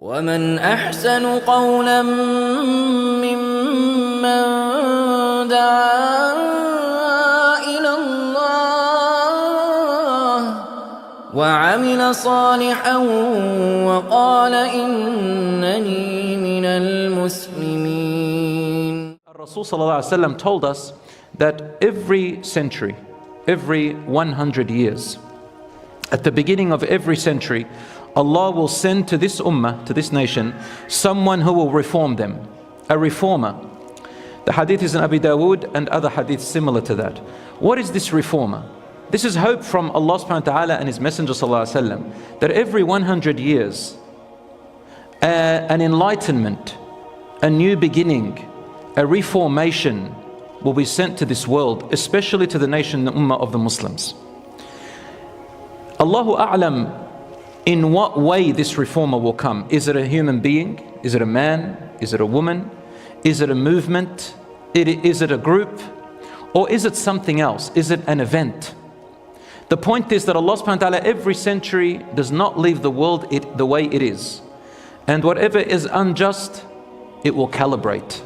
ومن أحسن قولا ممن دعا إلى الله وعمل صالحا وقال إنني من المسلمين. Rasul sallallahu alaihi wasallam told us that every century, every 100 years, at the beginning of every century, Allah will send to this ummah, to this nation, someone who will reform them, a reformer. The hadith is in Abu Dawood and other hadiths similar to that. What is this reformer? This is hope from Allah subhanahu wa ta'ala and His Messenger sallallahu alaihi wasallam, that every 100 years, an enlightenment, a new beginning, a reformation will be sent to this world, especially to the nation, the ummah of the Muslims. Allahu A'lam, in what way this reformer will come. Is it a human being? Is it a man? Is it a woman? Is it a movement? Is it a group? Or is it something else? Is it an event? The point is that Allah subhanahu wa ta'ala every century does not leave the world the way it is. And whatever is unjust, it will calibrate.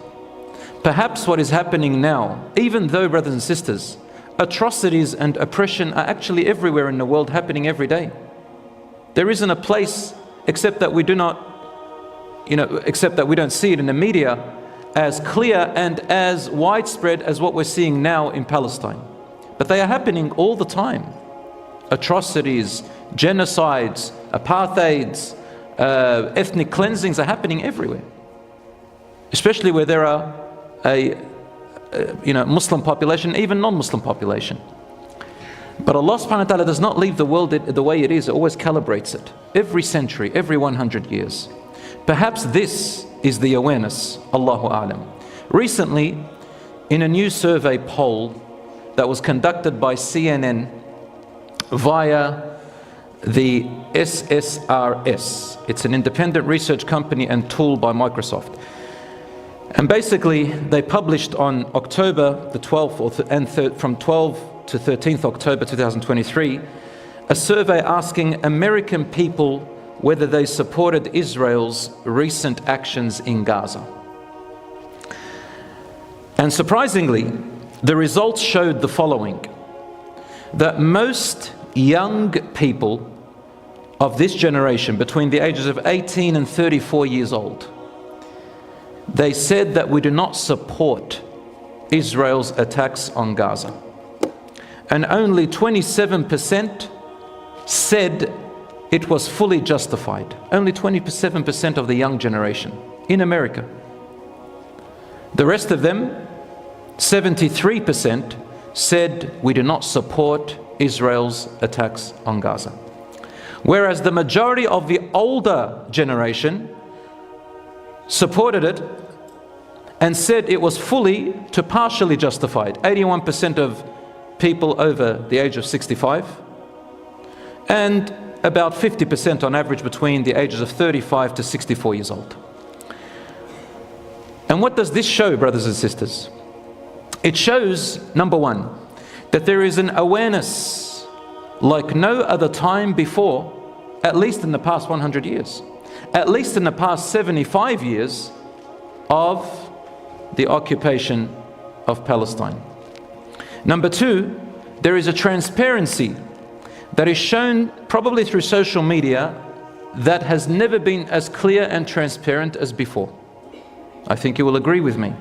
Perhaps what is happening now, even though, brothers and sisters, atrocities and oppression are actually everywhere in the world, happening every day. There isn't a place, except that we don't see it in the media, as clear and as widespread as what we're seeing now in Palestine. But they are happening all the time. Atrocities, genocides, apartheids, ethnic cleansings are happening everywhere. Especially where there are a Muslim population, even non-Muslim population. But Allah subhanahu wa ta'ala does not leave the world the way it is, it always calibrates it. Every century, every 100 years. Perhaps this is the awareness, Allahu A'lam. Recently, in a new survey poll that was conducted by CNN via the SSRS, it's an independent research company and tool by Microsoft. And basically, they published on October the 12th, from 12 to 13th October 2023, a survey asking American people whether they supported Israel's recent actions in Gaza. And surprisingly, the results showed the following: that most young people of this generation, between the ages of 18 and 34 years old, they said that we do not support Israel's attacks on Gaza. And only 27% said it was fully justified. Only 27% of the young generation in America. The rest of them, 73%, said we do not support Israel's attacks on Gaza. Whereas the majority of the older generation supported it and said it was fully to partially justified. 81% of people over the age of 65 and about 50% on average between the ages of 35 to 64 years old. And what does this show, brothers and sisters? It shows, number one, that there is an awareness like no other time before, at least in the past 100 years, at least in the past 75 years of the occupation of Palestine. Number two, there is a transparency that is shown probably through social media that has never been as clear and transparent as before. I think you will agree with me.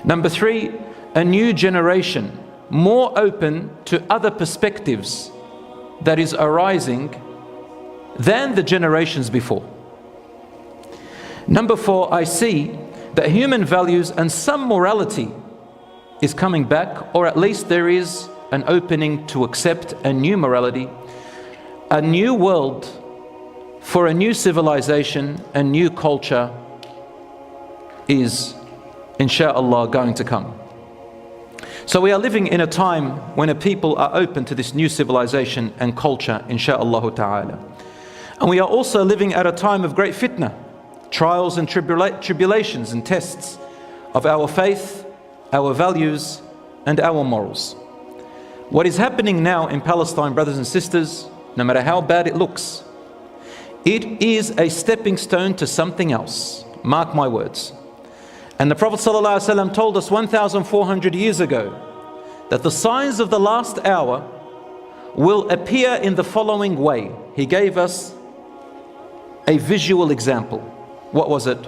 Number three, a new generation, more open to other perspectives that is arising than the generations before. Number four, I see that human values and some morality is coming back, or at least there is an opening to accept a new morality, a new world for a new civilization, a new culture is, InshaAllah, going to come. So we are living in a time when a people are open to this new civilization and culture, InshaAllah ta'ala. And we are also living at a time of great fitna, trials and tribulations and tests of our faith, our values, and our morals. What is happening now in Palestine, brothers and sisters, no matter how bad it looks, It is a stepping stone to something else. Mark my words. And the Prophet ﷺ told us 1,400 years ago that the signs of the last hour will appear in the following way. He gave us a visual example. What was it?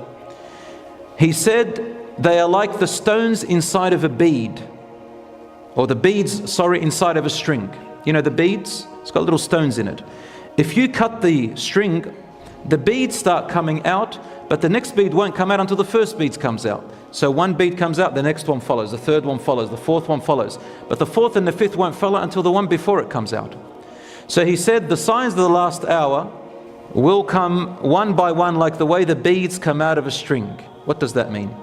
He said they are like the stones inside of a bead, or the beads, inside of a string. You know the beads? It's got little stones in it. If you cut the string, the beads start coming out, but the next bead won't come out until the first bead comes out. So one bead comes out, the next one follows, the third one follows, the fourth one follows. But the fourth and the fifth won't follow until the one before it comes out. So he said the signs of the last hour will come one by one like the way the beads come out of a string. What does that mean?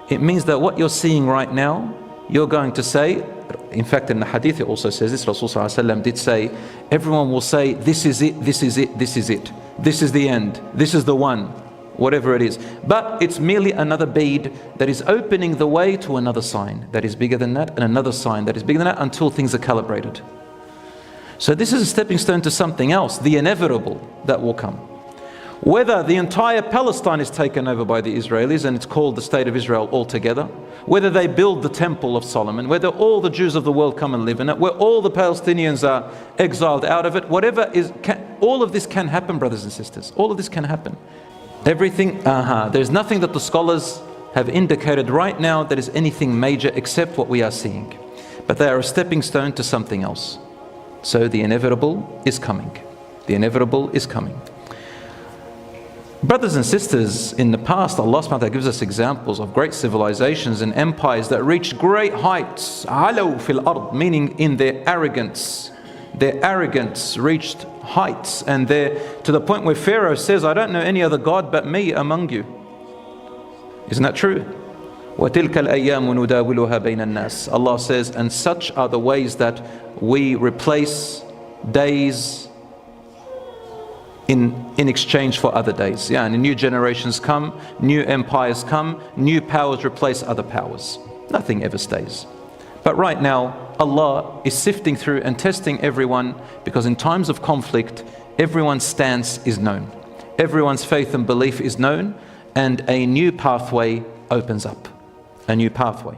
It means that what you're seeing right now, you're going to say, in fact in the hadith it also says this, Rasulullah ﷺ did say, everyone will say, this is it, this is it, this is it. This is the end, this is the one, whatever it is. But it's merely another bead that is opening the way to another sign that is bigger than that, and another sign that is bigger than that, until things are calibrated. So this is a stepping stone to something else, the inevitable that will come. Whether the entire Palestine is taken over by the Israelis and it's called the State of Israel altogether, whether they build the Temple of Solomon, whether all the Jews of the world come and live in it, where all the Palestinians are exiled out of it, whatever is, all of this can happen, brothers and sisters. All of this can happen. Everything, there's nothing that the scholars have indicated right now that is anything major except what we are seeing. But they are a stepping stone to something else. So the inevitable is coming. The inevitable is coming. Brothers and sisters, in the past, Allah subhanahu wa ta'ala gives us examples of great civilizations and empires that reached great heights. Alaw fil ard, meaning in their arrogance. Their arrogance reached heights, and to the point where Pharaoh says, I don't know any other God but me among you. Isn't that true? وَتِلْكَ الْأَيَّامُ نُدَاوِلُهَا بَيْنَ النَّاسِ. Allah says, and such are the ways that we replace days in exchange for other days. Yeah, and new generations come, new empires come, new powers replace other powers. Nothing ever stays. But right now, Allah is sifting through and testing everyone, because in times of conflict, everyone's stance is known. Everyone's faith and belief is known, and a new pathway opens up. A new pathway.